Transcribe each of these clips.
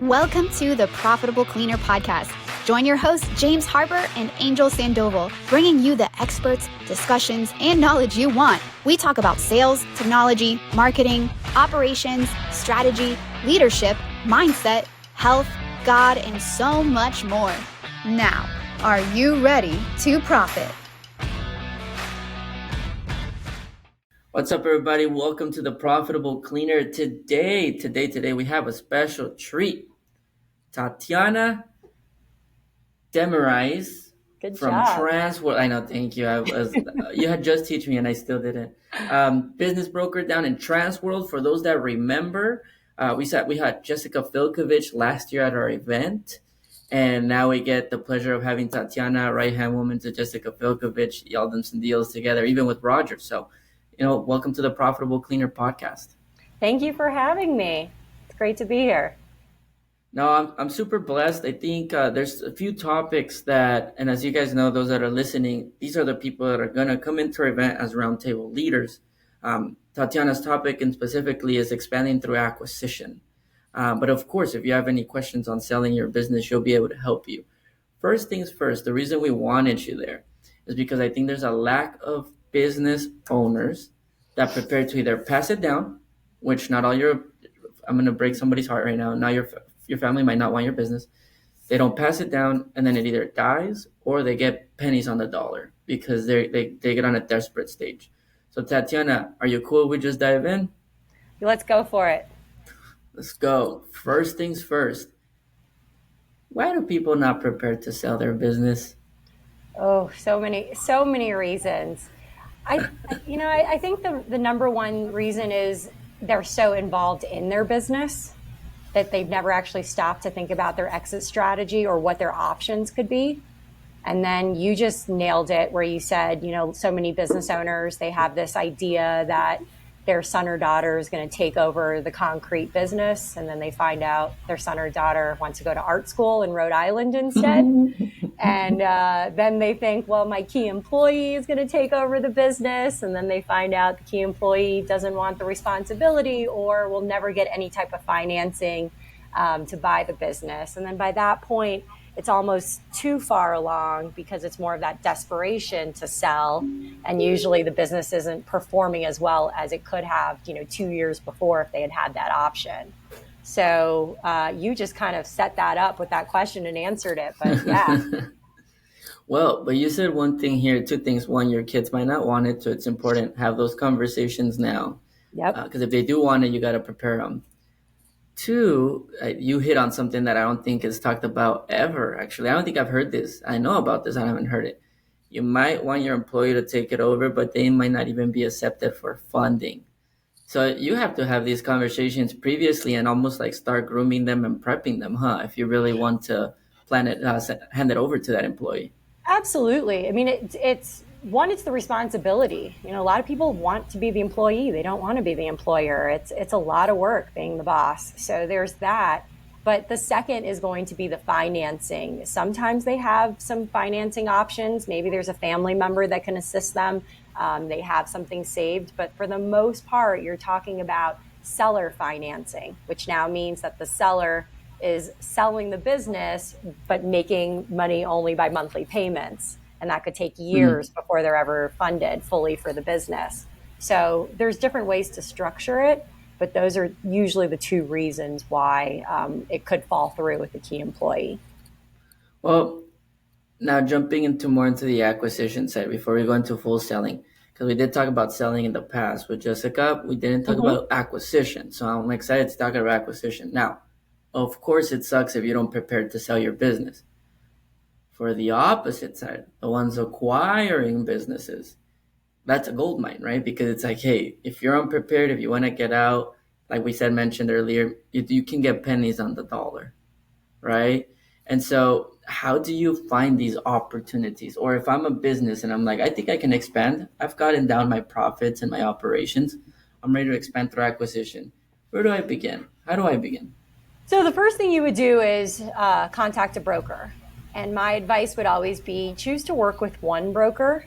Welcome to the Profitable Cleaner podcast. Join your hosts, James Harper and Angel Sandoval, bringing you the experts, discussions, and knowledge you want. We talk about sales, technology, marketing, operations, strategy, leadership, mindset, health, God, and so much more. Now, are you ready to profit? What's up, everybody? Welcome to the Profitable Cleaner. Today, we have a special treat. Tatiana Demoares from Transworld. I know, thank you. You had just teach me, and I still didn't. Business broker down in Transworld. For those that remember, we had Jessica Filkovich last year at our event, and now we get the pleasure of having Tatiana, right hand woman to Jessica Filkovich. Y'all done some deals together, even with Roger. So, welcome to the Profitable Cleaner podcast. Thank you for having me. It's great to be here. No, I'm super blessed. I think there's a few topics that, and as you guys know, those that are listening, these are the people that are going to come into our event as roundtable leaders. Tatiana's topic and specifically is expanding through acquisition. But of course, if you have any questions on selling your business, she'll be able to help you. First things first, the reason we wanted you there is because I think there's a lack of business owners that prepare to either pass it down, which not all I'm going to break somebody's heart right now. Now your family might not want your business. They don't pass it down, and then it either dies or they get pennies on the dollar because they get on a desperate stage. So Tatiana, are you cool if we just dive in? Let's go for it. Let's go. First things first. Why do people not prepare to sell their business? Oh, so many reasons. I think the number one reason is they're so involved in their business that they've never actually stopped to think about their exit strategy or what their options could be. And then you just nailed it where you said, so many business owners, they have this idea that their son or daughter is going to take over the concrete business. And then they find out their son or daughter wants to go to art school in Rhode Island instead. And then they think, well, my key employee is going to take over the business. And then they find out the key employee doesn't want the responsibility or will never get any type of financing to buy the business. And then by that point, it's almost too far along because it's more of that desperation to sell. And usually the business isn't performing as well as it could have, 2 years before if they had that option. So you just kind of set that up with that question and answered it. But yeah. Well, but you said one thing here, two things. One, your kids might not want it, so it's important to have those conversations now. Yep. Because if they do want it, you got to prepare them. Two, you hit on something that I don't think is talked about ever. Actually, I don't think I've heard this. I know about this. I haven't heard it. You might want your employee to take it over, but they might not even be accepted for funding. So you have to have these conversations previously and almost like start grooming them and prepping them, if you really want to hand it over to that employee. Absolutely. I mean, it's the responsibility. A lot of people want to be the employee. They don't want to be the employer. It's a lot of work being the boss. So there's that. But the second is going to be the financing. Sometimes they have some financing options. Maybe there's a family member that can assist them. They have something saved. But for the most part, you're talking about seller financing, which now means that the seller is selling the business, but making money only by monthly payments. And that could take years before they're ever funded fully for the business. So there's different ways to structure it, but those are usually the two reasons why it could fall through with the key employee. Well, now jumping into the acquisition side before we go into full selling, because we did talk about selling in the past with Jessica, we didn't talk about acquisition. So I'm excited to talk about acquisition. Now, of course, it sucks if you don't prepare to sell your business. For the opposite side, the ones acquiring businesses, that's a gold mine, right? Because it's like, hey, if you're unprepared, if you want to get out, like we mentioned earlier, you can get pennies on the dollar, right? And so how do you find these opportunities? Or if I'm a business and I'm like, I think I can expand, I've gotten down my profits and my operations, I'm ready to expand through acquisition. Where do I begin? How do I begin? So the first thing you would do is contact a broker. And my advice would always be choose to work with one broker.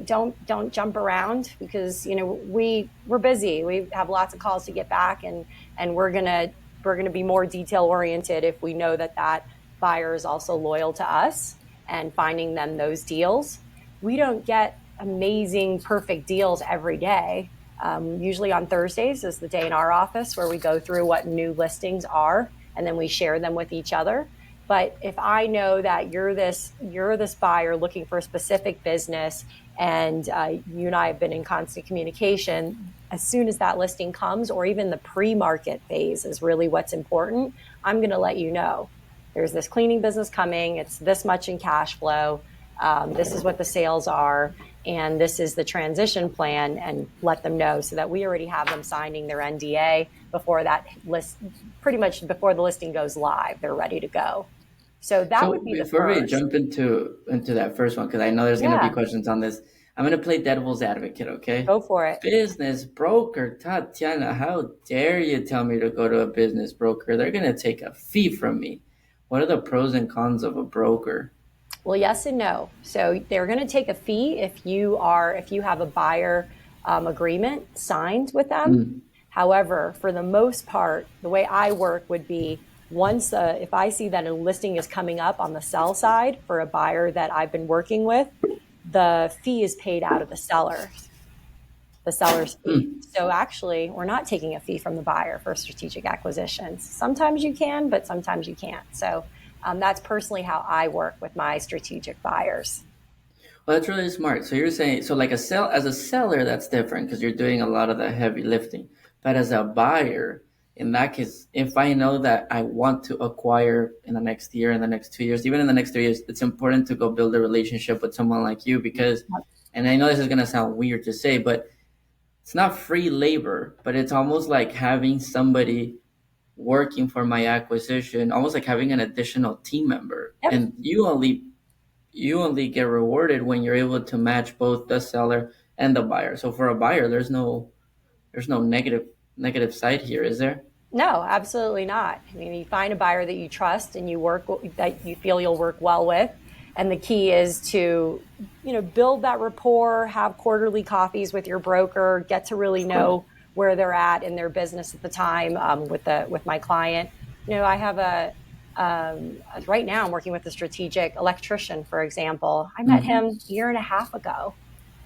Don't jump around because we're busy. We have lots of calls to get back, and we're gonna we're going to be more detail oriented if we know that that buyer is also loyal to us and finding them those deals. We don't get amazing, perfect deals every day. Usually on Thursdays is the day in our office where we go through what new listings are, and then we share them with each other. But if I know that you're this buyer looking for a specific business, and you and I have been in constant communication, as soon as that listing comes, or even the pre-market phase is really what's important, I'm going to let you know. There's this cleaning business coming. It's this much in cash flow. This is what the sales are. And this is the transition plan, and let them know so that we already have them signing their NDA before that list, pretty much before the listing goes live, they're ready to go. So that would be the first. Before we jump into that first one, because I know there's going to be questions on this, I'm going to play devil's advocate, okay? Go for it. Business broker, Tatiana, how dare you tell me to go to a business broker? They're going to take a fee from me. What are the pros and cons of a broker? Well, yes and no. So they're going to take a fee if you have a buyer agreement signed with them. However, for the most part, the way I work would be once if I see that a listing is coming up on the sell side for a buyer that I've been working with, the fee is paid out of the seller's fee. So actually, we're not taking a fee from the buyer for strategic acquisitions. Sometimes you can, but sometimes you can't. So that's personally how I work with my strategic buyers. Well, that's really smart. So you're saying, so like as a seller, that's different because you're doing a lot of the heavy lifting. But as a buyer, in that case, if I know that I want to acquire in the next year, in the next 2 years, even in the next 3 years, it's important to go build a relationship with someone like you because, and I know this is going to sound weird to say, but it's not free labor, but it's almost like having somebody working for my acquisition, almost like having an additional team member. Yep. And you only get rewarded when you're able to match both the seller and the buyer. So for a buyer, there's no negative side here, is there? No, absolutely not. I mean, you find a buyer that you trust and that you feel you'll work well with. And the key is to, build that rapport, have quarterly coffees with your broker, get to really know where they're at in their business at the time with my client. I have right now I'm working with a strategic electrician, for example. I met him a year and a half ago,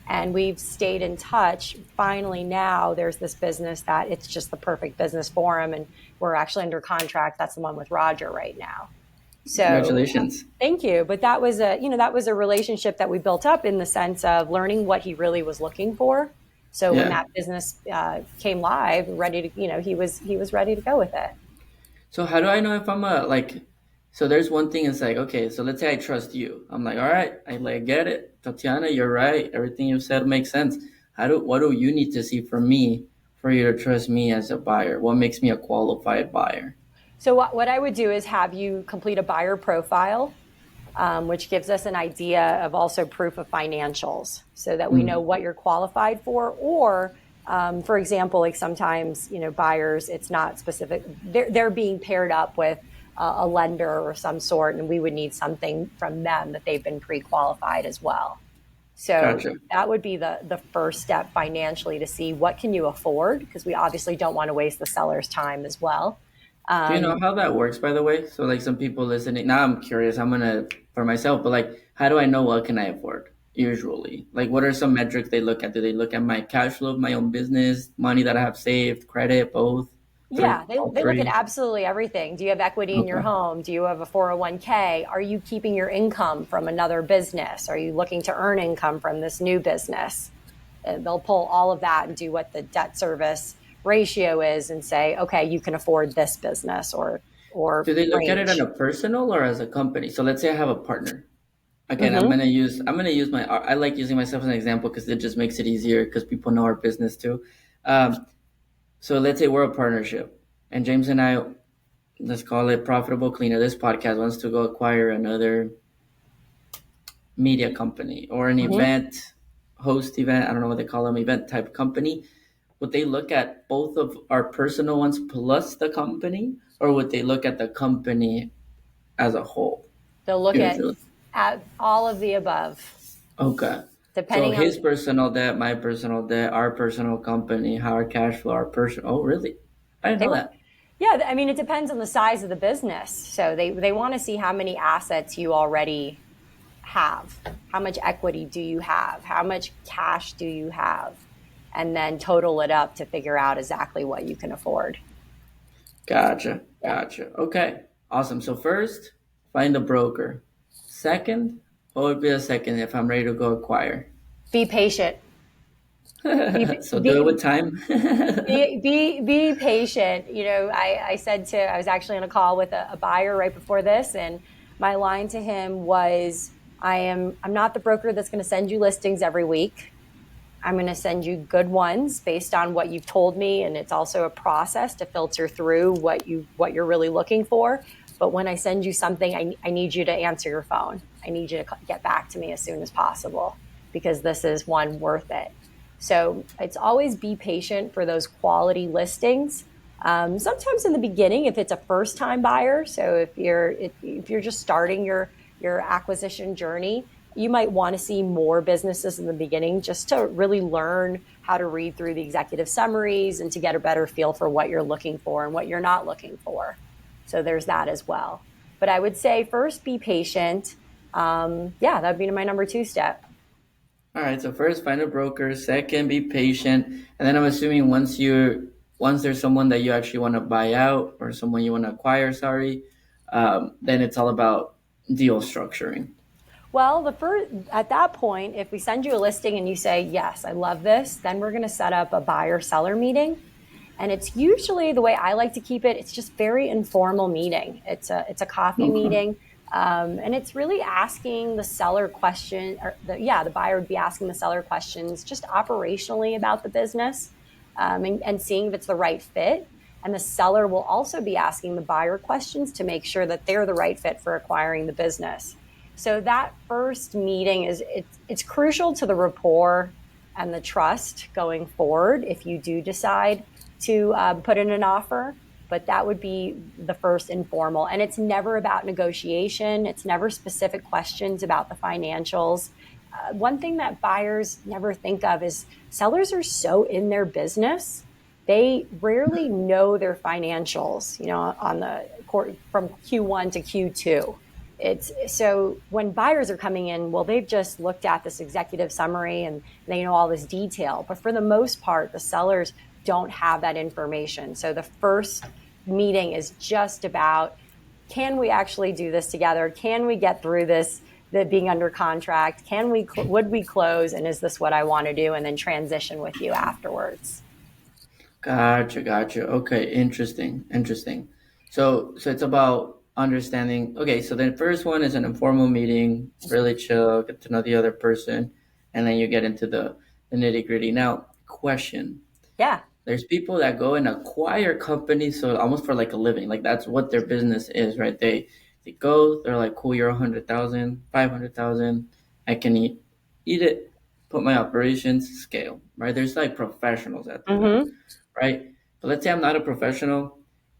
and we've stayed in touch. Finally, now there's this business that it's just the perfect business for him, and we're actually under contract. That's the one with Roger right now. So congratulations. Thank you. But that was a relationship that we built up in the sense of learning what he really was looking for. So when that business came live, he was ready to go with it. So how do I know if I'm so there's one thing, it's like, okay, so let's say I trust you. I'm like, all right, I get it. Tatiana, you're right. Everything you said makes sense. What do you need to see from me for you to trust me as a buyer? What makes me a qualified buyer? So what I would do is have you complete a buyer profile, which gives us an idea of also proof of financials so that we know what you're qualified for. Or, for example, like sometimes, buyers, it's not specific. They're being paired up with a lender or some sort, and we would need something from them that they've been pre-qualified as well. So Gotcha. That would be the first step financially to see what can you afford, because we obviously don't want to waste the seller's time as well. Do you know how that works, by the way? So like some people listening, now I'm curious, for myself, but like, how do I know what can I afford usually? Like, what are some metrics they look at? Do they look at my cash flow of my own business, money that I have saved, credit, both? Yeah, they look at absolutely everything. Do you have equity in your home? Do you have a 401k? Are you keeping your income from another business? Are you looking to earn income from this new business? They'll pull all of that and do what the debt service ratio is and say, okay, you can afford this business or do they look at it on a personal or as a company? So let's say I have a partner. Again, I'm gonna use I like using myself as an example because it just makes it easier because people know our business too. So let's say we're a partnership and James and I, let's call it Profitable Cleaner. This podcast wants to go acquire another media company or an event, I don't know what they call them, event type company. Would they look at both of our personal ones plus the company, or would they look at the company as a whole? They'll look at all of the above. Okay. Depending on his personal debt, my personal debt, our personal company, how our cash flow, our personal. Oh, really? I didn't know that. Yeah, I mean, it depends on the size of the business. So they want to see how many assets you already have. How much equity do you have? How much cash do you have? And then total it up to figure out exactly what you can afford. Gotcha. Yeah. Gotcha. Okay. Awesome. So first, find a broker. Second, what would be a second if I'm ready to go acquire? Be patient. Be, So do it be, with time. be patient. You know, I was actually on a call with a buyer right before this, and my line to him was, I'm not the broker that's going to send you listings every week. I'm going to send you good ones based on what you've told me, and it's also a process to filter through what you're really looking for. But when I send you something, I need you to answer your phone. I need you to get back to me as soon as possible, because this is one worth it. So it's always be patient for those quality listings. Sometimes in the beginning, if it's a first-time buyer, so if you're just starting your acquisition journey, you might want to see more businesses in the beginning just to really learn how to read through the executive summaries and to get a better feel for what you're looking for and what you're not looking for. So there's that as well. But I would say first, be patient. Yeah, that would be my number 2 step. All right. So first, find a broker. Second, be patient. And then I'm assuming once there's someone that you actually want to buy out or someone you want to acquire, sorry, then it's all about deal structuring. Well, at that point, if we send you a listing and you say, yes, I love this, then we're going to set up a buyer-seller meeting. And it's usually, the way I like to keep it, it's just very informal meeting. It's a coffee meeting. And it's really asking the seller question, or the buyer would be asking the seller questions just operationally about the business, and seeing if it's the right fit. And the seller will also be asking the buyer questions to make sure that they're the right fit for acquiring the business. So that first meeting it's crucial to the rapport and the trust going forward if you do decide to put in an offer. But that would be the first informal. And it's never about negotiation. It's never specific questions about the financials. One thing that buyers never think of is sellers are so in their business, they rarely know their financials, on the from Q1 to Q2. So when buyers are coming in, well, they've just looked at this executive summary and they know all this detail. But for the most part, the sellers don't have that information. So the first meeting is just about, can we actually do this together? Can we get through this, the being under contract? Would we close? And is this what I want to do? And then transition with you afterwards. Gotcha. Okay, interesting. So it's about understanding. Okay, so the first one is an informal meeting, really chill, get to know the other person, and then you get into the nitty gritty. Now, question. Yeah. There's people that go and acquire companies, so almost for like a living, like that's what their business is, right? They go, they're like, cool, you're 100,000, 500,000, I can eat it, put my operations, scale, right? There's like professionals at that, right? But let's say I'm not a professional.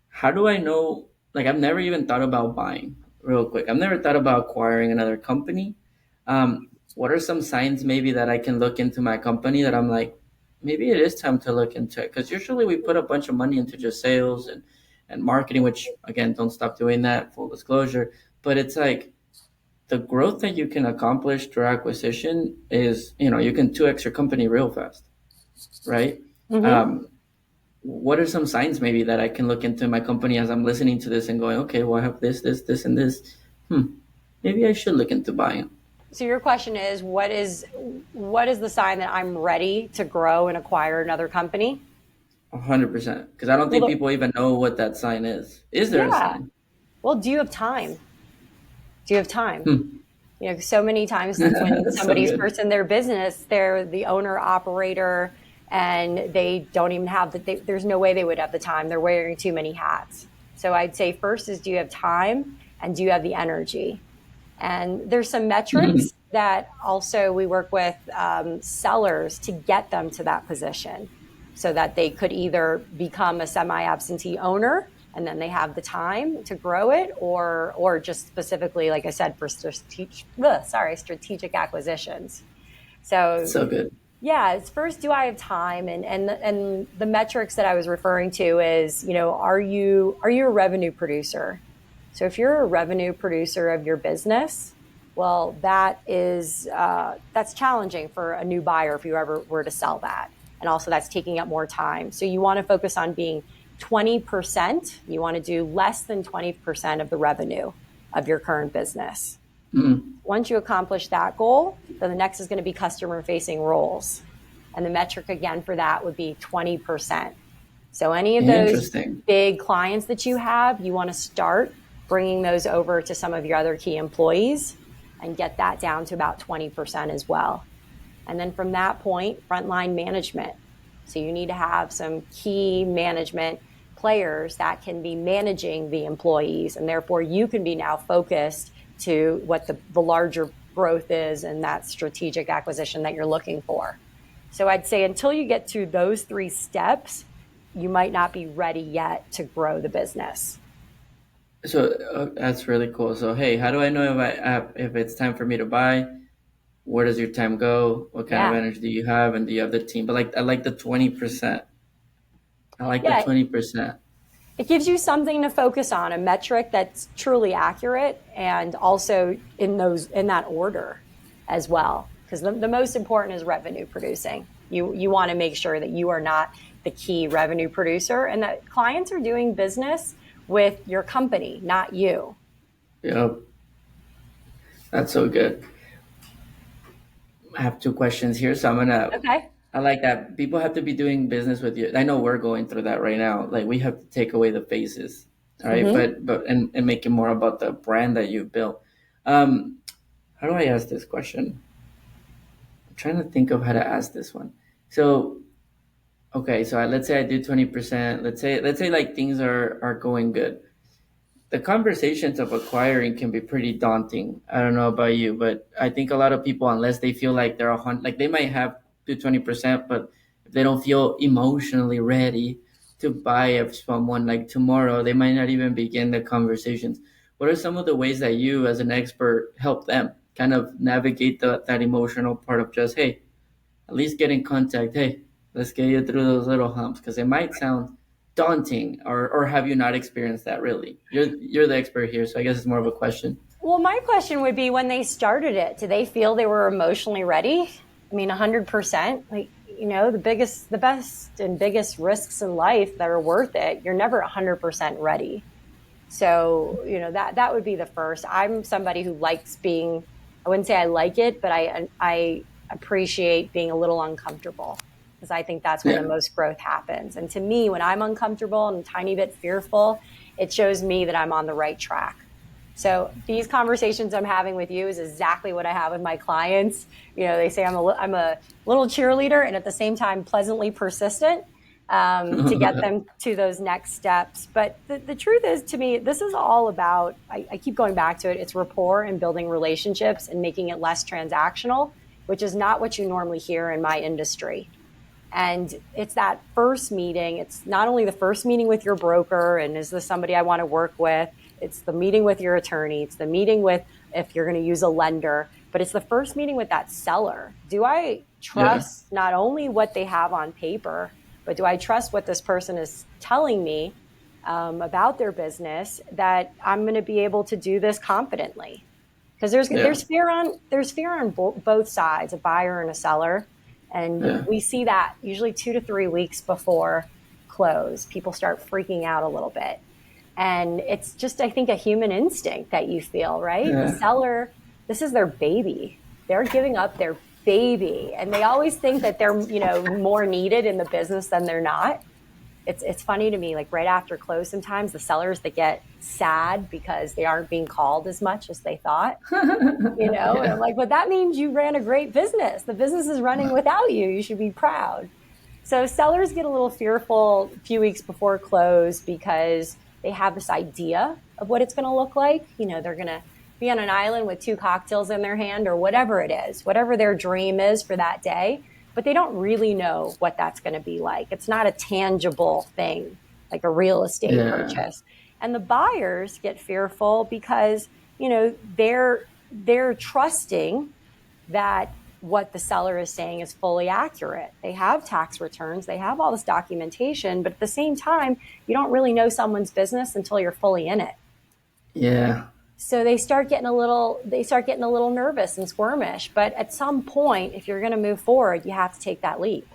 How do I know? Like, I've never even thought about buying, real quick. I've never thought about acquiring another company. What are some signs maybe that I can look into my company that I'm like, maybe it is time to look into it? Because usually we put a bunch of money into just sales and marketing, which, again, don't stop doing that, full disclosure. But it's like the growth that you can accomplish through acquisition is, you can 2x your company real fast, right? What are some signs maybe that I can look into my company as I'm listening to this and going, okay, well, I have this, and this. Maybe I should look into buying. So your question is, what is the sign that I'm ready to grow and acquire another company? 100%. Because I don't think people even know what that sign is. Is there a sign? Well, do you have time? So many times when somebody's first in their business, they're the owner operator, and they don't even have there's no way they would have the time. They're wearing too many hats. So I'd say first is, do you have time, and do you have the energy? And there's some metrics that also we work with sellers to get them to that position, so that they could either become a semi-absentee owner and then they have the time to grow it, or just specifically, like I said, for strategic acquisitions. So good. Yeah, it's first, do I have time? And the metrics that I was referring to is, are you a revenue producer? So if you're a revenue producer of your business, well, that's challenging for a new buyer if you ever were to sell that. And also that's taking up more time. So you want to focus on being 20%. You want to do less than 20% of the revenue of your current business. Once you accomplish that goal, then the next is going to be customer facing roles. And the metric again for that would be 20%. So any of those big clients that you have, you want to start bringing those over to some of your other key employees and get that down to about 20% as well. And then from that point, frontline management. So you need to have some key management players that can be managing the employees, and therefore you can be now focused to what the larger growth is and that strategic acquisition that you're looking for. So I'd say until you get to those 3 steps, you might not be ready yet to grow the business. So that's really cool. So, hey, how do I know if it's time for me to buy? Where does your time go? What kind of energy do you have? And do you have the team? But I like the 20%. I like the 20%. It gives you something to focus on, a metric that's truly accurate, and also in that order as well. Because the most important is revenue producing. You want to make sure that you are not the key revenue producer and that clients are doing business with your company, not you. Yep. That's so good. I have 2 questions here, so I'm gonna. Okay. I like that people have to be doing business with you. I know we're going through that right now. Like we have to take away the faces, all right? But make it more about the brand that you built. How do I ask this question? I'm trying to think of how to ask this one. So, okay, so let's say I do 20%. Let's say like things are going good. The conversations of acquiring can be pretty daunting. I don't know about you, but I think a lot of people, unless they feel like they're like they might have to 20%, but if they don't feel emotionally ready to buy of someone like tomorrow, they might not even begin the conversations. What are some of the ways that you, as an expert, help them kind of navigate that emotional part of just, hey, at least get in contact. Hey, let's get you through those little humps, because it might sound daunting, or have you not experienced that really? You're the expert here, so I guess it's more of a question. Well, my question would be, when they started it, do they feel they were emotionally ready? I mean, 100%. Like, the best and biggest risks in life that are worth it, you're never 100% ready. So, that would be the first. I'm somebody who likes being, I wouldn't say I like it, but I appreciate being a little uncomfortable, because I think that's where the most growth happens. And to me, when I'm uncomfortable and a tiny bit fearful, it shows me that I'm on the right track. So these conversations I'm having with you is exactly what I have with my clients. They say I'm a little cheerleader, and at the same time pleasantly persistent to get them to those next steps. But the truth is, to me, this is all about, I keep going back to it, it's rapport and building relationships and making it less transactional, which is not what you normally hear in my industry. And it's that first meeting. It's not only the first meeting with your broker and is this somebody I want to work with, it's the meeting with your attorney, it's the meeting with, if you're going to use a lender, but it's the first meeting with that seller. Do I trust not only what they have on paper, but do I trust what this person is telling me about their business, that I'm going to be able to do this confidently? Because there's fear on both sides, a buyer and a seller. And we see that usually 2 to 3 weeks before close. People start freaking out a little bit. And it's just, I think, a human instinct that you feel, right? The seller, this is their baby. They're giving up their baby. And they always think that they're, more needed in the business than they're not. It's funny to me, like right after close, sometimes the sellers that get sad because they aren't being called as much as they thought, and I'm like, but that means you ran a great business. The business is running without you. You should be proud. So sellers get a little fearful a few weeks before close because they have this idea of what it's going to look like. They're going to be on an island with 2 cocktails in their hand or whatever it is, whatever their dream is for that day. But they don't really know what that's going to be like. It's not a tangible thing like a real estate purchase. And the buyers get fearful because, they're trusting that what the seller is saying is fully accurate. They have tax returns, they have all this documentation, but at the same time, you don't really know someone's business until you're fully in it. Yeah. So they start getting a little nervous and squirmish. But at some point, if you're going to move forward, you have to take that leap.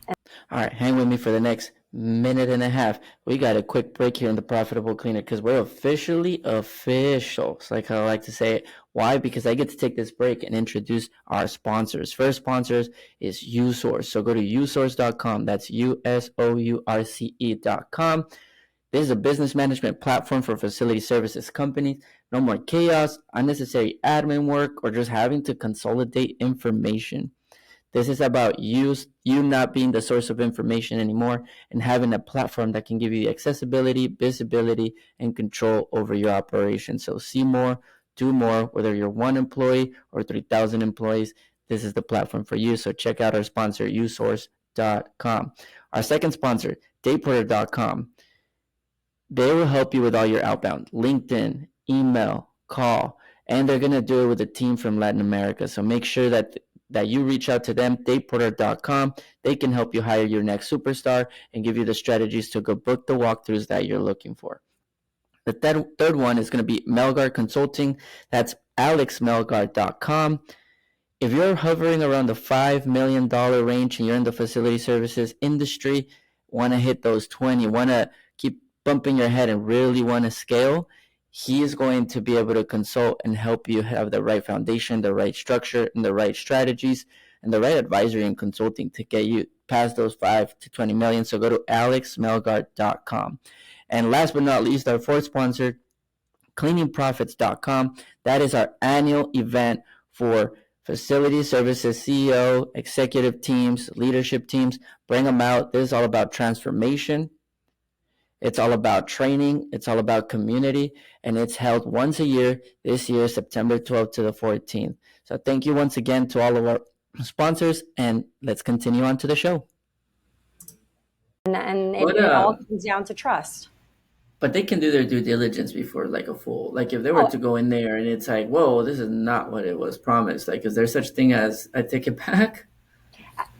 All right, hang with me for the next minute and a half. We got a quick break here in the Profitable Cleaner because we're officially official. It's like I like to say it. Why? Because I get to take this break and introduce our sponsors. First sponsors is USource. So go to usource.com. That's usource.com. This is a business management platform for facility services companies. No more chaos, unnecessary admin work, or just having to consolidate information. This is about you not being the source of information anymore and having a platform that can give you accessibility, visibility, and control over your operation. So see more, do more, whether you're one employee or 3,000 employees, this is the platform for you. So check out our sponsor, usource.com. Our second sponsor, dayporter.com. They will help you with all your outbound, LinkedIn, email, call, and they're going to do it with a team from Latin America. So make sure that you reach out to them, dayporter.com. They can help you hire your next superstar and give you the strategies to go book the walkthroughs that you're looking for. The third one is going to be Melgar Consulting. That's alexmelgar.com. If you're hovering around the $5 million range and you're in the facility services industry, want to hit those 20, want to keep bumping your head and really want to scale, he is going to be able to consult and help you have the right foundation, the right structure, and the right strategies, and the right advisory and consulting to get you past those 5 to 20 million. So go to alexmelgar.com. And last but not least, our fourth sponsor, cleaningprofits.com. That is our annual event for facility services, CEO, executive teams, leadership teams. Bring them out. This is all about transformation. It's all about training. It's all about community. And it's held once a year, this year, September 12th to the 14th. So thank you once again to all of our sponsors. And let's continue on to the show. And it all comes down to trust. But they can do their due diligence before like a full, like if they were to go in there and it's like, whoa, this is not what it was promised. Like, is there such thing as I take it back?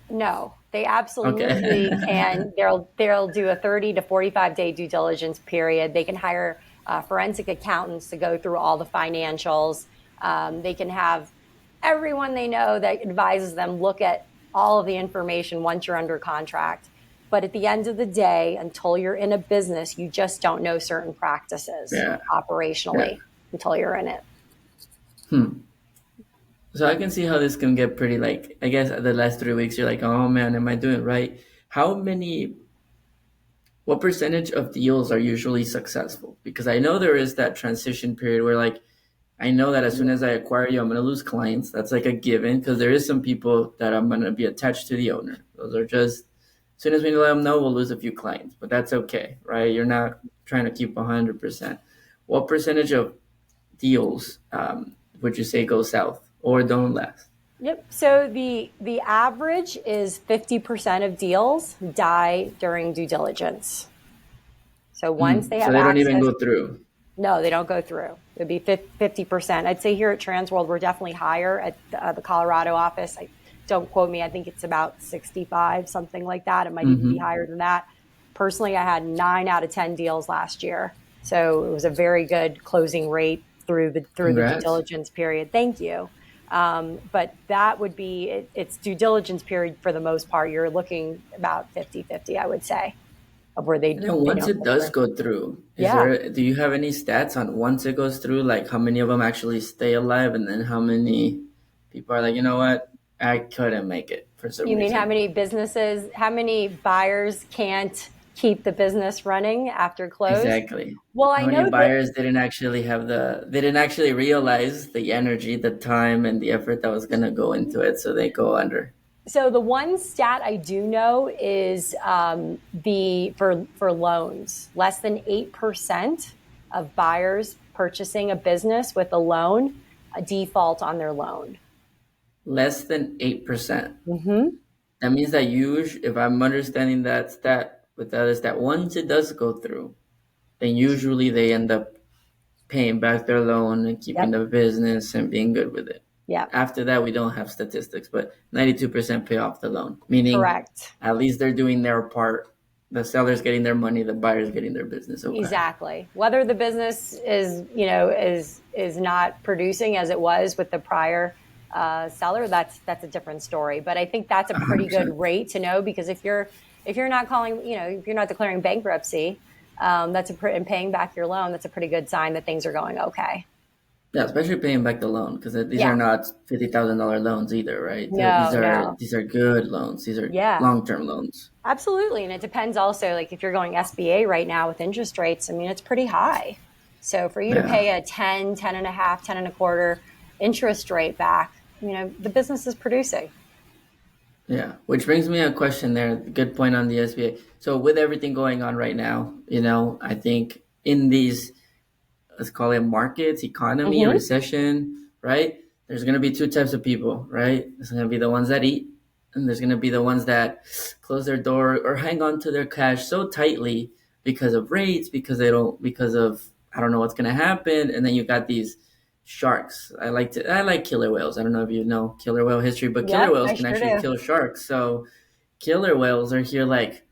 No, they absolutely can. They'll do a 30 to 45 day due diligence period. They can hire forensic accountants to go through all the financials. They can have everyone they know that advises them look at all of the information once you're under contract. But at the end of the day, until you're in a business, you just don't know certain practices operationally until you're in it. So I can see how this can get pretty, like, I guess the last 3 weeks, you're like, oh man, am I doing it right? What percentage of deals are usually successful? Because I know there is that transition period where, like, I know that as soon as I acquire you, I'm going to lose clients. That's like a given because there is some people that I'm going to be attached to the owner. Those are just, as soon as we let them know, we'll lose a few clients, but that's okay, right? You're not trying to keep 100%. What percentage of deals would you say go south or don't last? Yep. So the average is 50% of deals die during due diligence. So once they have so they don't even go through. No, they don't go through. It'd be 50%. I'd say here at Transworld, we're definitely higher at the Colorado office. Don't quote me. I think it's about 65, something like that. It might even be higher than that. Personally, I had 9 out of 10 deals last year. So it was a very good closing rate through the due diligence period. Thank you. But that would be, it's due diligence period for the most part. You're looking about 50-50, I would say, of where they do. Once it does go through, do you have any stats on once it goes through, like how many of them actually stay alive and then how many people are like, you know what? I couldn't make it for some reason. You mean how many buyers can't keep the business running after close? Exactly. Well, how many buyers didn't actually realize the energy, the time, and the effort that was going to go into it, so they go under. So the one stat I do know is for loans, less than 8% of buyers purchasing a business with a loan default on their loan. Less than 8%. That means that if I'm understanding that stat, but that is that once it does go through, then usually they end up paying back their loan and keeping the business and being good with it. Yeah. After that, we don't have statistics, but 92% pay off the loan, meaning Correct. at least they're doing their part. The seller's getting their money, the buyer's getting their business. Okay. Exactly. Whether the business is, is not producing as it was with the prior seller, that's a different story. But I think that's a pretty 100%. good rate to know, because if you're not calling, if you're not declaring bankruptcy, and paying back your loan, that's a pretty good sign that things are going okay. Yeah, especially paying back the loan, because these are not $50,000 loans either, right? No. These are good loans. These are long-term loans. Absolutely. And it depends also, like if you're going SBA right now with interest rates, I mean, it's pretty high. So for you to pay a 10 and a half, 10 and a quarter interest rate back, the business is producing. Yeah, which brings me a question there. Good point on the SBA. So with everything going on right now, I think in these, let's call it markets, economy, recession, right? There's going to be two types of people, right? There's going to be the ones that eat, and there's going to be the ones that close their door or hang on to their cash so tightly because of rates, because of, I don't know what's going to happen. And then you got these sharks. I like killer whales. I don't know if you know killer whale history, but killer whales can actually kill sharks. So killer whales are here like,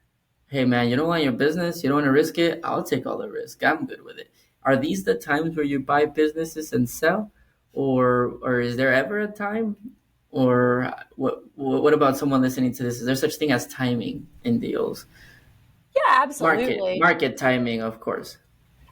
hey man, you don't want your business, you don't want to risk it, I'll take all the risk, I'm good with it. Are these the times where you buy businesses and sell, or is there ever a time? Or what about someone listening to this? Is there such thing as timing in deals? Yeah, absolutely. Market timing, of course.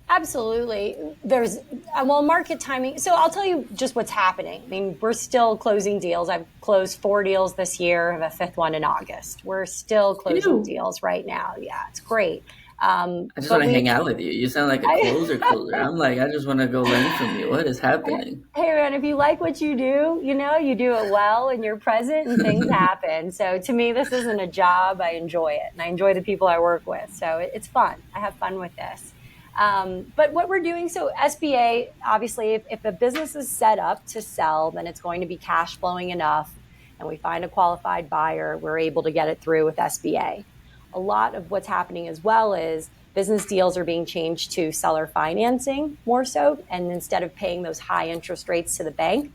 Absolutely. There's, market timing. So I'll tell you just what's happening. I mean, we're still closing deals. I've closed 4 deals this year. I have a 5th one in August. We're still closing deals right now. Yeah, it's great. I just want to hang out with you. You sound like a closer. I'm like, I just want to go learn from you. What is happening? Hey man, if you like what you do, you do it well and you're present and things happen. So to me, this isn't a job. I enjoy it and I enjoy the people I work with. So it's fun. I have fun with this. But what we're doing, so SBA, obviously, if a business is set up to sell, then it's going to be cash flowing enough and we find a qualified buyer, we're able to get it through with SBA. A lot of what's happening as well is business deals are being changed to seller financing more so. And instead of paying those high interest rates to the bank,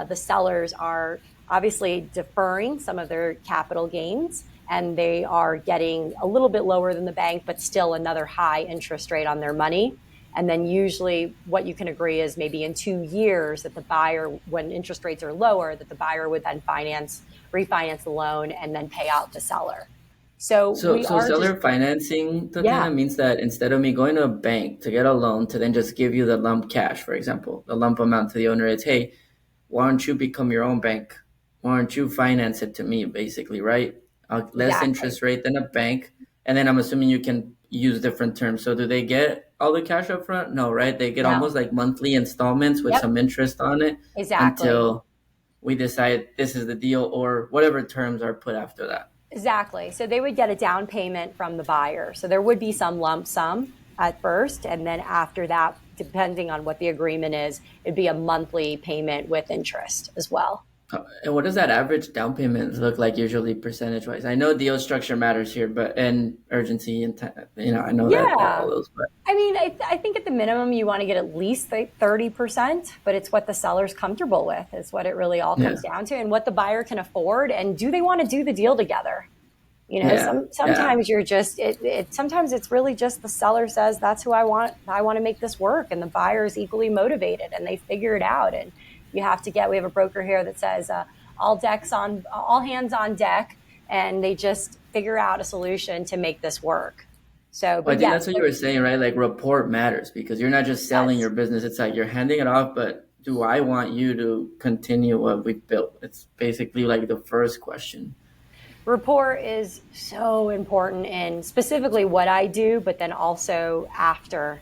the sellers are obviously deferring some of their capital gains and they are getting a little bit lower than the bank, but still another high interest rate on their money. And then usually what you can agree is maybe in 2 years that the buyer, when interest rates are lower, that the buyer would then refinance the loan and then pay out the seller. So seller financing, Tatiana, means that instead of me going to a bank to get a loan to then just give you the lump cash, for example, the lump amount to the owner, it's, hey, why don't you become your own bank? Why don't you finance it to me, basically, right? Less interest rate than a bank. And then I'm assuming you can use different terms. So do they get all the cash up front? No, right? They get almost like monthly installments with some interest on it. Exactly. Until we decide this is the deal or whatever terms are put after that. Exactly. So they would get a down payment from the buyer. So there would be some lump sum at first. And then after that, depending on what the agreement is, it'd be a monthly payment with interest as well. And what does that average down payment look like usually percentage wise? I know deal structure matters here, and urgency and I know that all those. But I mean, I think at the minimum you want to get at least 30%, but it's what the seller's comfortable with is what it really all comes down to, and what the buyer can afford, and do they want to do the deal together? Sometimes you're just sometimes it's really just the seller says that's who I want to make this work, and the buyer is equally motivated and they figure it out. And we have a broker here that says all hands on deck, and they just figure out a solution to make this work. So, but I think that's what you were saying, right? Like rapport matters because you're not just selling your business. It's like you're handing it off, but do I want you to continue what we've built? It's basically like the first question. Rapport is so important in specifically what I do, but then also after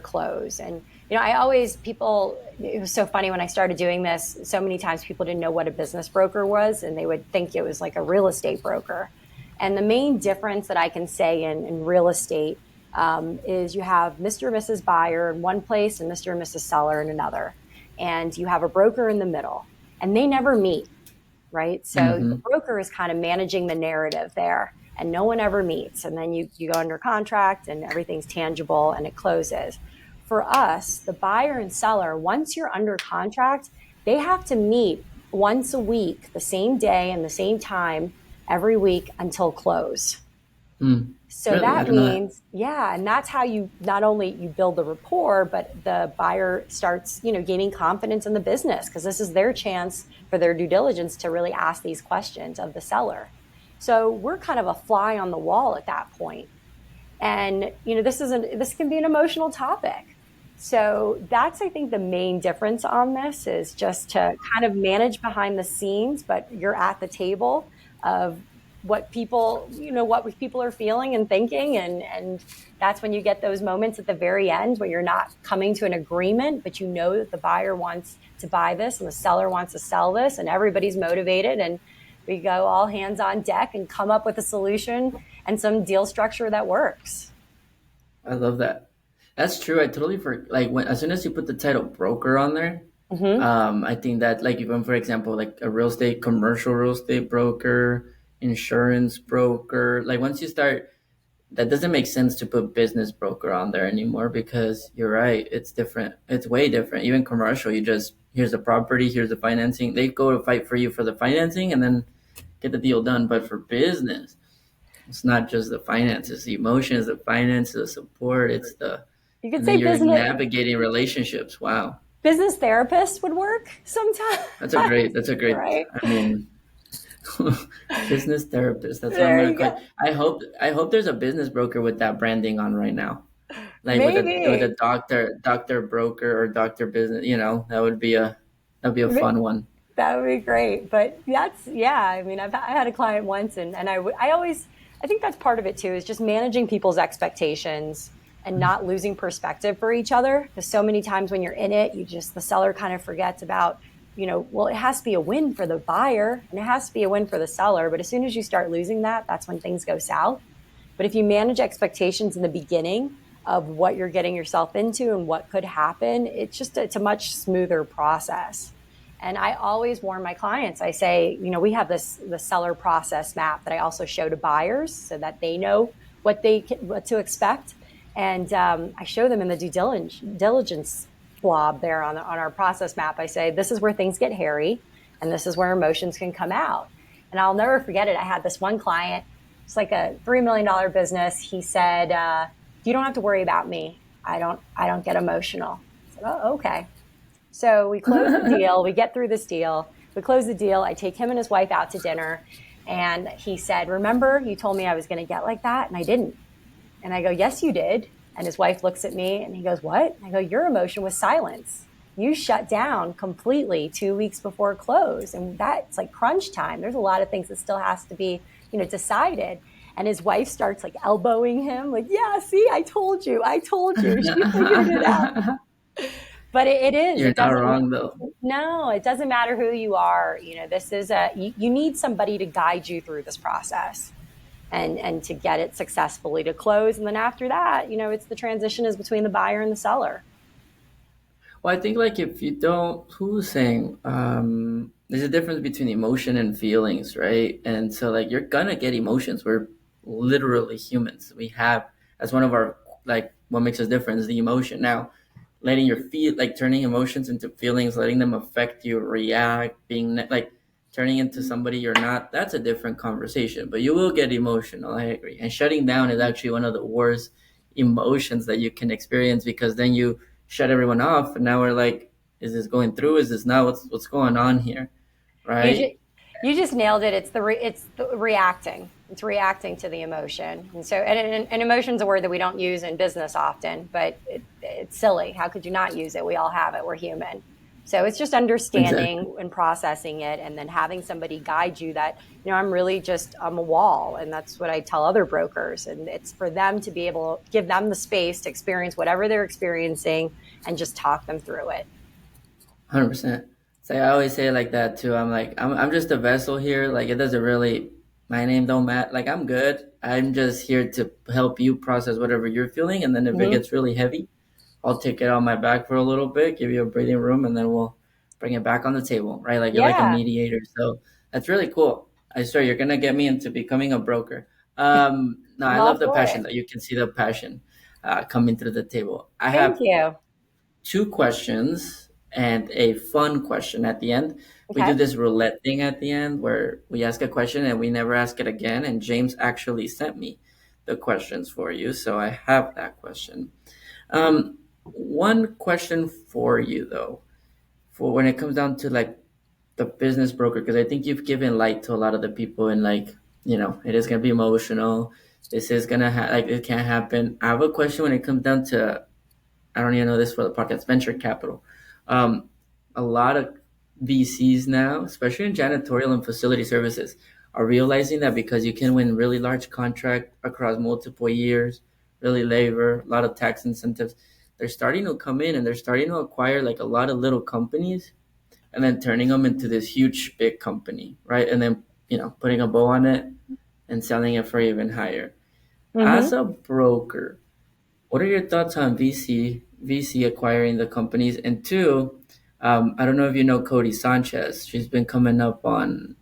close. And it was so funny when I started doing this, so many times people didn't know what a business broker was, and they would think it was like a real estate broker. And the main difference that I can say in real estate is you have Mr. and Mrs. Buyer in one place and Mr. and Mrs. Seller in another. And you have a broker in the middle, and they never meet, right? So the broker is kind of managing the narrative there, and no one ever meets. And then you go under contract and everything's tangible and it closes. For us, the buyer and seller, once you're under contract, they have to meet once a week, the same day and the same time every week until close. So Really? I that didn't know that. means, yeah, and that's how you not only you build the rapport, but the buyer starts, gaining confidence in the business, because this is their chance for their due diligence to really ask these questions of the seller. So we're kind of a fly on the wall at that point. And this can be an emotional topic. So that's, I think, the main difference on this is just to kind of manage behind the scenes, but you're at the table of what people are feeling and thinking. And that's when you get those moments at the very end where you're not coming to an agreement, but you know that the buyer wants to buy this and the seller wants to sell this, and everybody's motivated, and we go all hands on deck and come up with a solution and some deal structure that works. I love that. That's true. I totally like when as soon as you put the title broker on there, I think that like even for example like a commercial real estate broker, insurance broker, like once you start, that doesn't make sense to put business broker on there anymore, because you're right, it's different. It's way different. Even commercial, you just here's the property, here's the financing. They go to fight for you for the financing and then get the deal done. But for business, it's not just the finances, the emotions, the finances, the support. You could And say then you're business navigating relationships. Wow, business therapists would work sometimes. that's a great. Right. I mean, business therapist. That's what I'm There gonna you call go. it. I hope there's a business broker with that branding on right now, like with a Maybe. doctor broker or doctor business. That'd be a fun one. That would be great. But yeah. I mean, I had a client once, and I think that's part of it too, is just managing people's expectations and not losing perspective for each other. Because so many times when you're in it, the seller kind of forgets about, well, it has to be a win for the buyer and it has to be a win for the seller. But as soon as you start losing that, that's when things go south. But if you manage expectations in the beginning of what you're getting yourself into and what could happen, it's a much smoother process. And I always warn my clients. I say, we have the seller process map that I also show to buyers so that they know what to expect. And I show them in the due diligence blob there on our process map. I say, this is where things get hairy, and this is where emotions can come out. And I'll never forget it. I had this one client. It's like a $3 million business. He said, "You don't have to worry about me. I don't get emotional." I said, "Oh, okay." So we close the deal. We get through this deal. We close the deal. I take him and his wife out to dinner. And he said, "Remember, you told me I was going to get like that, and I didn't." And I go, "Yes, you did." And his wife looks at me and he goes, "What?" And I go, "Your emotion was silence. You shut down completely 2 weeks before close. And that's like crunch time. There's a lot of things that still has to be, decided." And his wife starts like elbowing him, like, "Yeah, see, I told you. She figured it out." But it is. You're It not doesn't. wrong though. No, it doesn't matter who you are. This is you need somebody to guide you through this process, and to get it successfully to close. And then after that, it's the transition is between the buyer and the seller. Well, I think like if you don't, who was saying, there's a difference between emotion and feelings, right? And so like you're gonna get emotions. We're literally humans. We have, as one of our, like what makes us different is the emotion. Now, letting your feel, like turning emotions into feelings, letting them affect you, react, like turning into somebody you're not, that's a different conversation. But you will get emotional, I agree. And shutting down is actually one of the worst emotions that you can experience, because then you shut everyone off, and now we're like, is this going through? Is this not? What's going on here, You right? just, you just nailed it. It's the reacting. It's reacting to the emotion. And so, and emotion's a word that we don't use in business often, but it's silly. How could you not use it? We all have it. We're human. So it's just Exactly. understanding and processing it, and then having somebody guide you that, I'm a wall. And that's what I tell other brokers. And it's for them to be able to give them the space to experience whatever they're experiencing and just talk them through it. 100%. So I always say it like that too. I'm like, I'm just a vessel here. Like it doesn't really, my name don't matter. Like I'm good. I'm just here to help you process whatever you're feeling. And then if it Mm-hmm. gets really heavy, I'll take it on my back for a little bit, give you a breathing room, and then we'll bring it back on the table, right? Like you're like a Yeah, mediator. So that's really cool. I swear you're gonna get me into becoming a broker. No, I'm I all love the for passion it. that you can see the passion coming through the table. I Thank have you. two questions. and a fun question at the end. We do Okay. this roulette thing at the end where we ask a question and we never ask it again. And James actually sent me the questions for you, so I have that question. One question for you though, for when it comes down to like the business broker, because I think you've given light to a lot of the people, and like, it is gonna be emotional. This is gonna like it can't happen. I have a question when it comes down to, I don't even know this for the podcast, venture capital. Um, a lot of VCs now, especially in janitorial and facility services, are realizing that because you can win really large contract across multiple years, really labor, a lot of tax incentives, they're starting to come in and they're starting to acquire like a lot of little companies and then turning them into this huge big company, right? And then, putting a bow on it and selling it for even higher. As Mm-hmm. a broker, what are your thoughts on VC acquiring the companies? And two, I don't know if you know Cody Sanchez. She's been coming up on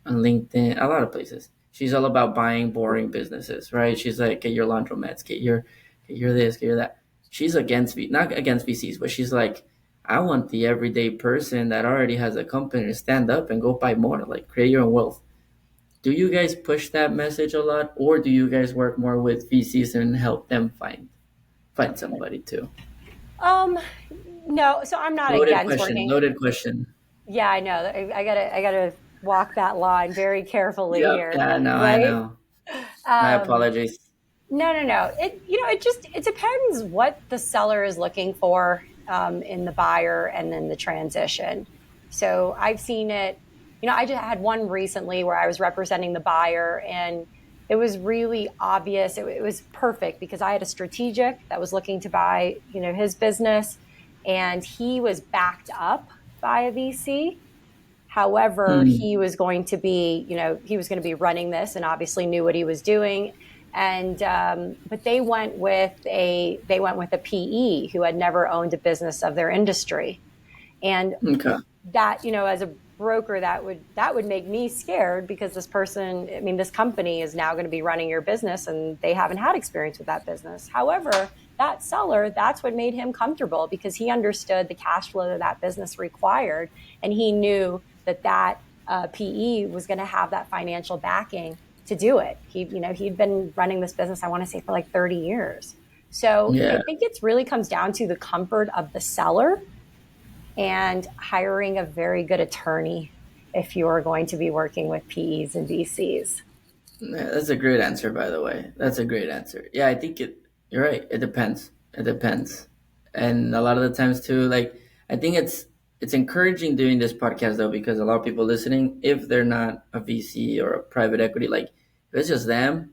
LinkedIn, a lot of places. She's all about buying boring businesses, right? She's like, get your laundromats, get your this, get your that. She's not against VCs, but she's like, I want the everyday person that already has a company to stand up and go buy more, like create your own wealth. Do you guys push that message a lot, or do you guys work more with VCs and help them find somebody too? Um, no, so I'm not Loaded against question. working. Loaded question. Yeah, I know. I gotta walk that line very carefully Yep. here, Yeah. No. I right? know. My Um, apologies. no, no, no. It depends what the seller is looking for in the buyer and then the transition. So I've seen it. I just had one recently where I was representing the buyer, and it was really obvious. It was perfect because I had a strategic that was looking to buy, his business, and he was backed up by a VC. However, Hmm. he was going to be running this, and obviously knew what he was doing. And but they went with a PE who had never owned a business of their industry, and Okay. that, as a broker, that would make me scared because this company is now going to be running your business, and they haven't had experience with that business. However, that seller, that's what made him comfortable because he understood the cash flow that business required, and he knew that PE was going to have that financial backing to do it. He'd been running this business, I want to say, for like 30 years. So I Yeah. think it really comes down to the comfort of the seller and hiring a very good attorney if you are going to be working with PEs and VCs. Yeah, that's a great answer, by the way. That's a great answer. Yeah, I think you're right. It depends. It depends. And a lot of the times too, like I think it's encouraging doing this podcast though, because a lot of people listening, if they're not a VC or a private equity, like if it's just them,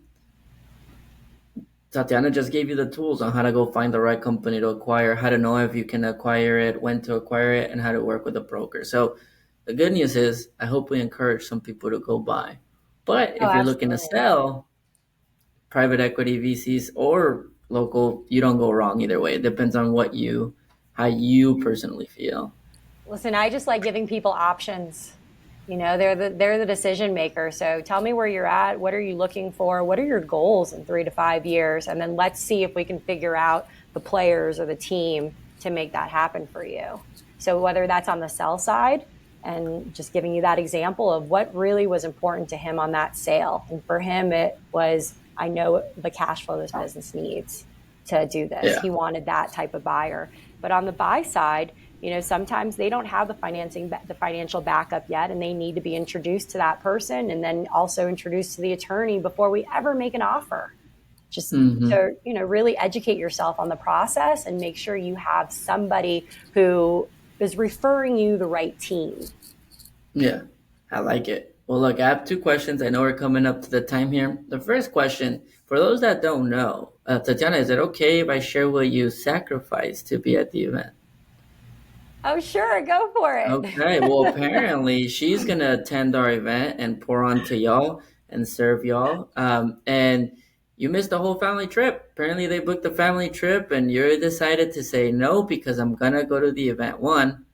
Tatiana just gave you the tools on how to go find the right company to acquire, how to know if you can acquire it, when to acquire it, and how to work with a broker. So the good news is I hope we encourage some people to go buy. But Oh, if you're looking to absolutely. sell, private equity VCs or local, you don't go wrong either way. It depends on how you personally feel. Listen, I just like giving people options. They're the decision maker. So tell me where you're at. What are you looking for? What are your goals in 3 to 5 years? And then let's see if we can figure out the players or the team to make that happen for you. So whether that's on the sell side and just giving you that example of what really was important to him on that sale. And for him, it was, I know the cash flow this business needs to do this. Yeah. He wanted that type of buyer. But on the buy side, sometimes they don't have the financial backup yet, and they need to be introduced to that person and then also introduced to the attorney before we ever make an offer. Just Hmm. to, really educate yourself on the process and make sure you have somebody who is referring you the right team. Yeah, I like it. Well, look, I have two questions. I know we're coming up to the time here. The first question, for those that don't know, Tatiana, is it okay if I share what you sacrificed to be at the event? Oh, sure. Go for Okay, it. well, apparently she's gonna attend our event and pour on to y'all and serve y'all. And you missed the whole family trip. Apparently, they booked the family trip, and you decided to say no because I'm gonna go to the event. One,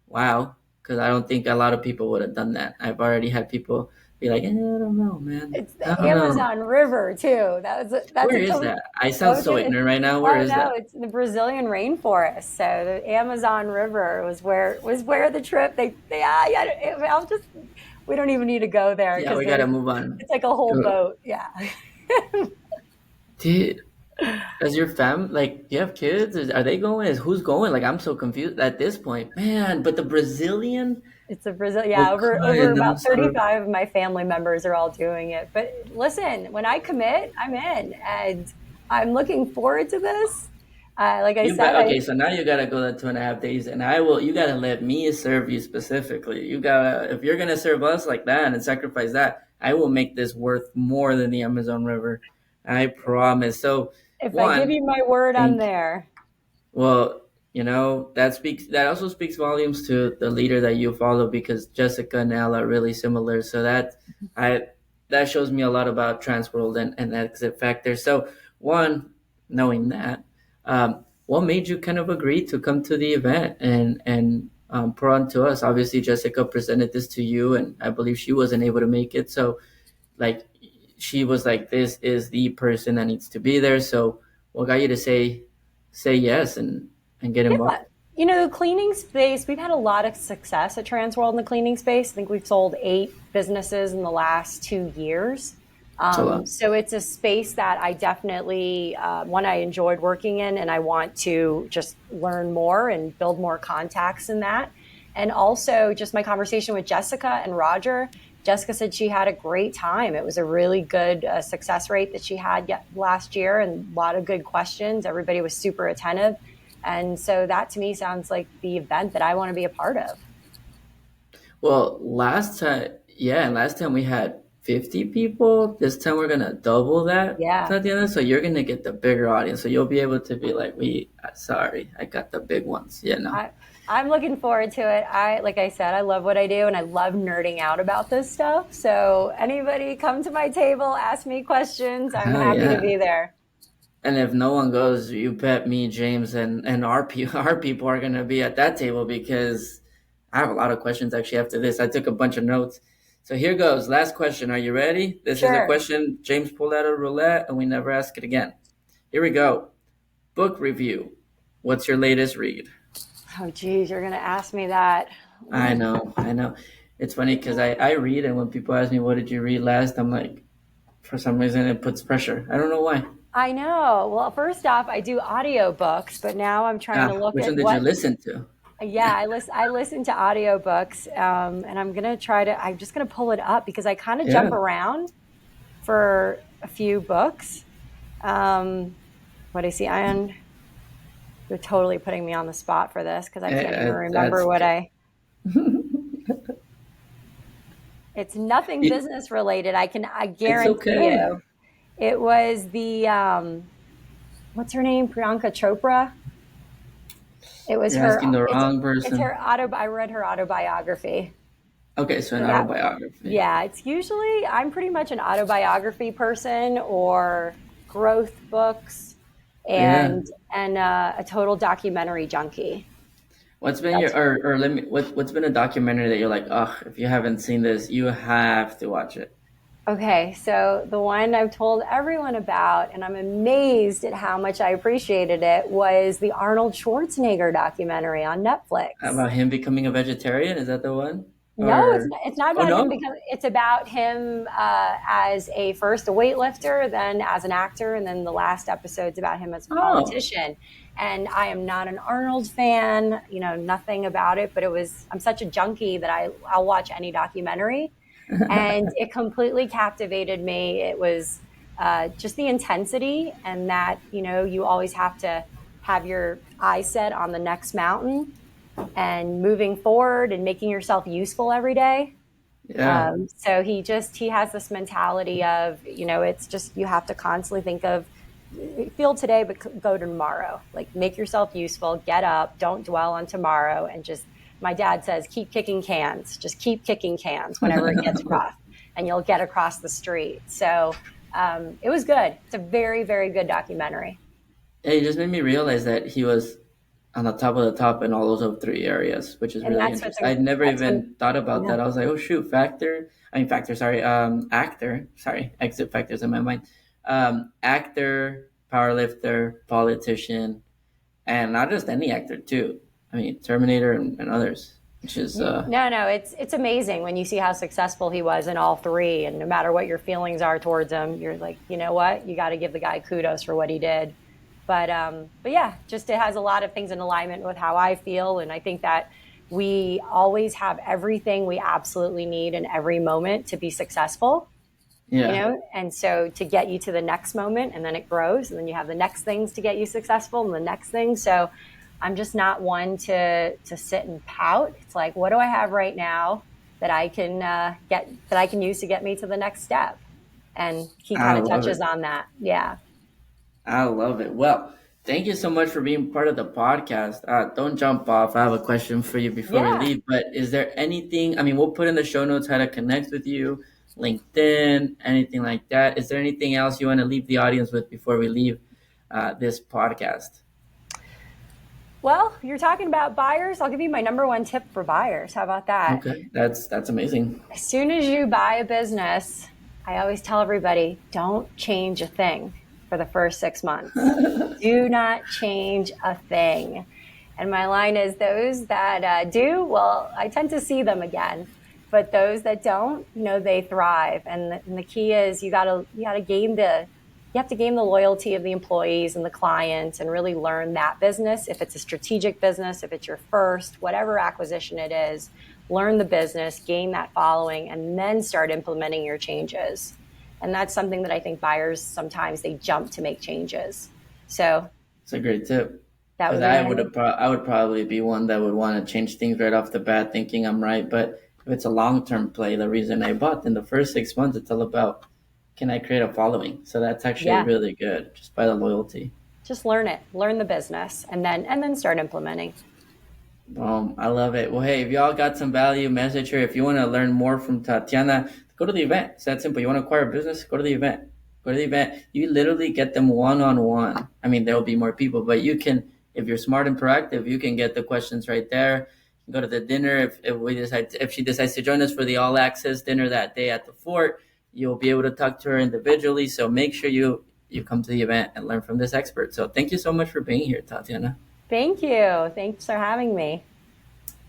wow, because I don't think a lot of people would have done that. I've already had people be like, I don't know, man. It's I the don't know. Amazon River too. That's Where a is total. that? I sound so Okay. ignorant right now. Where Oh is no, that? it's the Brazilian rainforest. So the Amazon River was where the trip. I'll just. We don't even need to go there Yeah, because we gotta move on. it's like a whole boat. Yeah. Dude, does your fam like? Do you have kids? Are they going? Who's going? Like, I'm so confused at this point, man. But the Brazilian. It's a Brazil. Yeah, over Okay, about 35 of my family members are all doing it. But listen, when I commit, I'm in, and I'm looking forward to this. Like I You said, bet. Okay, so now you gotta go that 2.5 days, and I will. You gotta let me serve you specifically. You gotta, if you're gonna serve us like that and sacrifice that, I will make this worth more than the Amazon River. I promise. So, if I give one, you my word, I'm thank. there. Well, that also speaks volumes to the leader that you follow because Jessica and Ella are really similar. So I that shows me a lot about Transworld and exit factor. So one, knowing that, what made you kind of agree to come to the event and pour on to us? Obviously, Jessica presented this to you, and I believe she wasn't able to make it. So like she was like, this is the person that needs to be there. So what got you to say yes and get Yeah. involved? The cleaning space, we've had a lot of success at Transworld in the cleaning space. I think we've sold 8 businesses in the last 2 years. It's a lot. So it's a space that I definitely, one I enjoyed working in, and I want to just learn more and build more contacts in that. And also just my conversation with Jessica and Roger. Jessica said she had a great time. It was a really good success rate that she had last year, and a lot of good questions. Everybody was super attentive. And so that to me sounds like the event that I want to be a part of. Well, last time we had 50 people. This time we're gonna double that, Yeah. Tatiana. So you're gonna get the bigger audience. So you'll be able to be like, sorry, I got the big ones. Yeah, no. I'm looking forward to it. Like I said, I love what I do and I love nerding out about this stuff. So anybody come to my table, ask me questions. I'm Hell happy yeah. to be there. And if no one goes, you bet me, James, and our people are gonna be at that table because I have a lot of questions actually after this. I took a bunch of notes. So here goes. Last question. Are you ready? This is a Sure. question James pulled out of roulette and we never ask it again. Here we go. Book review. What's your latest read? Oh, geez, you're going to ask me that. I know. It's funny because I read, and when people ask me, what did you read last? I'm like, for some reason, it puts pressure. I don't know why. I know. Well, first off, I do audiobooks, but now I'm trying to look Which at one did you listen to? Yeah, I listen to audiobooks, and I'm just going to pull it up because I kind of jump around for a few books. What I see, you're totally putting me on the spot for this because I can't even remember what It's nothing business related. I guarantee you. It was the what's her name? Priyanka Chopra. It was You're asking the wrong person. It's her I read her autobiography. Okay, so an autobiography. Yeah, it's usually I'm pretty much an autobiography person or growth books and a total documentary junkie. What's been what's been a documentary that you're like, oh, if you haven't seen this, you have to watch it? Okay, so the one I've told everyone about, and I'm amazed at how much I appreciated it, was the Arnold Schwarzenegger documentary on Netflix. About him becoming a vegetarian? Is that the one? No, it's not about him becoming. It's about him as a weightlifter, then as an actor, and then the last episode's about him as a politician. And I am not an Arnold fan, nothing about it, but I'm such a junkie that I'll watch any documentary. And it completely captivated me. It was just the intensity and that, you always have to have your eyes set on the next mountain and moving forward and making yourself useful every day. Yeah. So he has this mentality of, it's just, you have to constantly think of feel today, but go to tomorrow. Like make yourself useful, get up, don't dwell on tomorrow. And just, my dad says, keep kicking cans, just keep kicking cans whenever it gets rough and you'll get across the street. So it was good. It's a very, very good documentary. Yeah, it just made me realize that he was on the top of the top in all those of three areas, which is And really that's what's interesting. I'd never that's what, even thought about yeah. that. I was like, oh shoot, actor, sorry, exit factors in my mind. Actor, powerlifter, politician, and not just any actor too. I mean, Terminator and others, which is No, it's amazing when you see how successful he was in all three, and no matter what your feelings are towards him, you're like, you know what, you got to give the guy kudos for what he did. But yeah, just it has a lot of things in alignment with how I feel, and I think that we always have everything we absolutely need in every moment to be successful. yeah. And so to get you to the next moment, and then it grows, and then you have the next things to get you successful, and the next thing. So I'm just not one to sit and pout. It's like, what do I have right now that I can that I can use to get me to the next step? And he I kind of love it. touches on that. Yeah. I love it. Well, thank you so much for being part of the podcast. Don't jump off. I have a question for you before we Yeah. leave. But is there anything? I mean, we'll put in the show notes how to connect with you, LinkedIn, anything like that. Is there anything else you want to leave the audience with before we leave this podcast? Well, you're talking about buyers. I'll give you my number one tip for buyers. How about that? Okay, that's amazing. As soon as you buy a business, I always tell everybody, don't change a thing for the first 6 months. Do not change a thing. And my line is, those that do, well, I tend to see them again. But those that don't, they thrive. And the key is you have to gain the loyalty of the employees and the clients, and really learn that business. If it's a strategic business, if it's your first, whatever acquisition it is, learn the business, gain that following, and then start implementing your changes. And that's something that I think buyers sometimes they jump to make changes. So It's a great tip. that would Because be I would probably be one that would want to change things right off the bat, thinking I'm right. But if it's a long term play, the reason I bought in the first 6 months, it's all about, can I create a following? So that's actually yeah. really good, just by the loyalty. Just learn it, learn the business, and then start implementing. I love it. Well, hey, if y'all got some value, message her. If you want to learn more from Tatiana, go to the event. It's that simple. You want to acquire a business, go to the event. Go to the event. You literally get them one-on-one. I mean, there will be more people, but you can, if you're smart and proactive, you can get the questions right there. Go to the dinner. If she decides to join us for the all access dinner that day at the fort, you'll be able to talk to her individually. So make sure you come to the event and learn from this expert. So thank you so much for being here, Tatiana. Thank you. Thanks for having me.